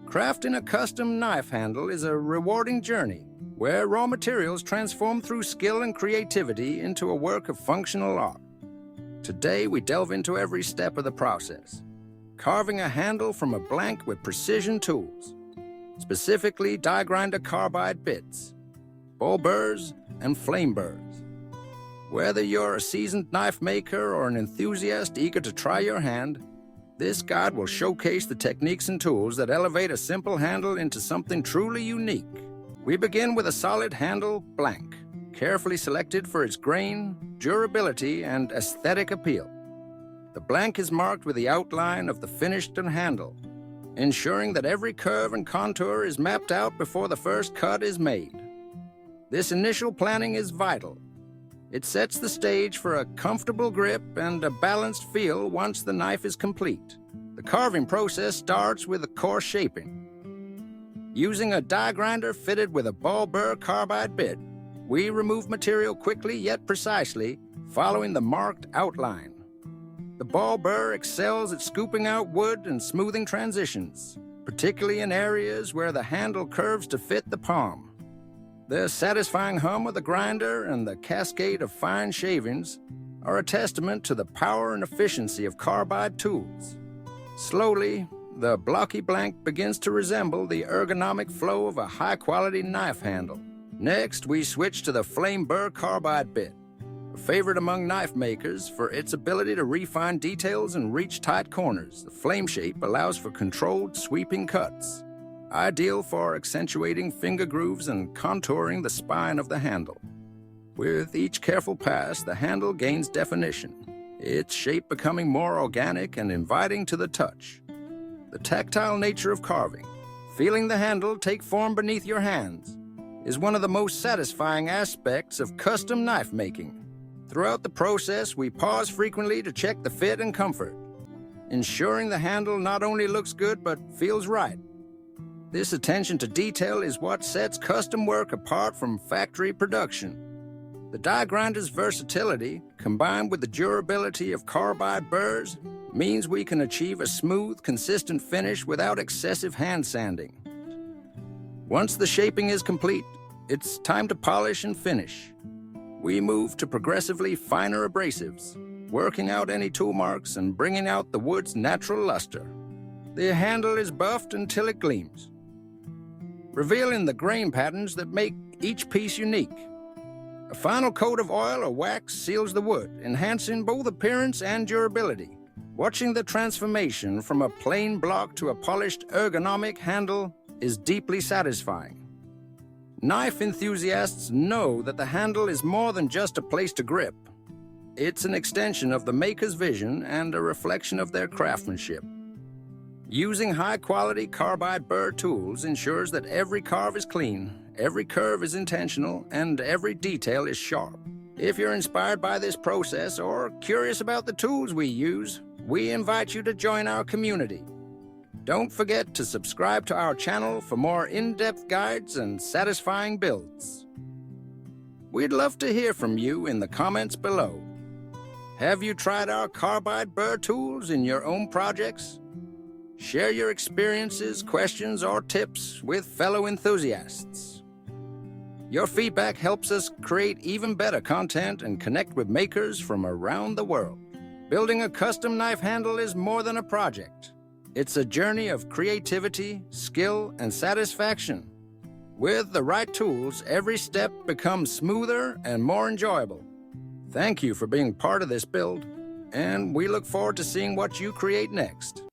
Crafting a custom knife handle is a rewarding journey where raw materials transform through skill and creativity into a work of functional art. Today, we delve into every step of the process, carving a handle from a blank with precision tools, specifically die grinder carbide bits, ball burrs, and flame burrs. Whether you're a seasoned knife maker or an enthusiast eager to try your hand, this guide will showcase the techniques and tools that elevate a simple handle into something truly unique. We begin with a solid handle blank, carefully selected for its grain, durability, and aesthetic appeal. The blank is marked with the outline of the finished handle, ensuring that every curve and contour is mapped out before the first cut is made. This initial planning is vital. It sets the stage for a comfortable grip and a balanced feel once the knife is complete. The carving process starts with a coarse shaping. Using a die grinder fitted with a ball burr carbide bit, we remove material quickly yet precisely, following the marked outline. The ball burr excels at scooping out wood and smoothing transitions, particularly in areas where the handle curves to fit the palm. The satisfying hum of the grinder and the cascade of fine shavings are a testament to the power and efficiency of carbide tools. Slowly, the blocky blank begins to resemble the ergonomic flow of a high-quality knife handle. Next, we switch to the flame burr carbide bit, a favorite among knife makers for its ability to refine details and reach tight corners. The flame shape allows for controlled, sweeping cuts, ideal for accentuating finger grooves and contouring the spine of the handle. With each careful pass, the handle gains definition, its shape becoming more organic and inviting to the touch. The tactile nature of carving, feeling the handle take form beneath your hands, is one of the most satisfying aspects of custom knife making. Throughout the process, we pause frequently to check the fit and comfort, ensuring the handle not only looks good but feels right. This attention to detail is what sets custom work apart from factory production. The die grinder's versatility, combined with the durability of carbide burrs, means we can achieve a smooth, consistent finish without excessive hand sanding. Once the shaping is complete, it's time to polish and finish. We move to progressively finer abrasives, working out any tool marks and bringing out the wood's natural luster. The handle is buffed until it gleams, revealing the grain patterns that make each piece unique. A final coat of oil or wax seals the wood, enhancing both appearance and durability. Watching the transformation from a plain block to a polished ergonomic handle is deeply satisfying. Knife enthusiasts know that the handle is more than just a place to grip. It's an extension of the maker's vision and a reflection of their craftsmanship. Using high-quality carbide burr tools ensures that every carve is clean, every curve is intentional, and every detail is sharp. If you're inspired by this process or curious about the tools we use, we invite you to join our community. Don't forget to subscribe to our channel for more in-depth guides and satisfying builds. We'd love to hear from you in the comments below. Have you tried our carbide burr tools in your own projects? Share your experiences, questions, or tips with fellow enthusiasts. Your feedback helps us create even better content and connect with makers from around the world. Building a custom knife handle is more than a project. It's a journey of creativity, skill, and satisfaction. With the right tools, every step becomes smoother and more enjoyable. Thank you for being part of this build, and we look forward to seeing what you create next.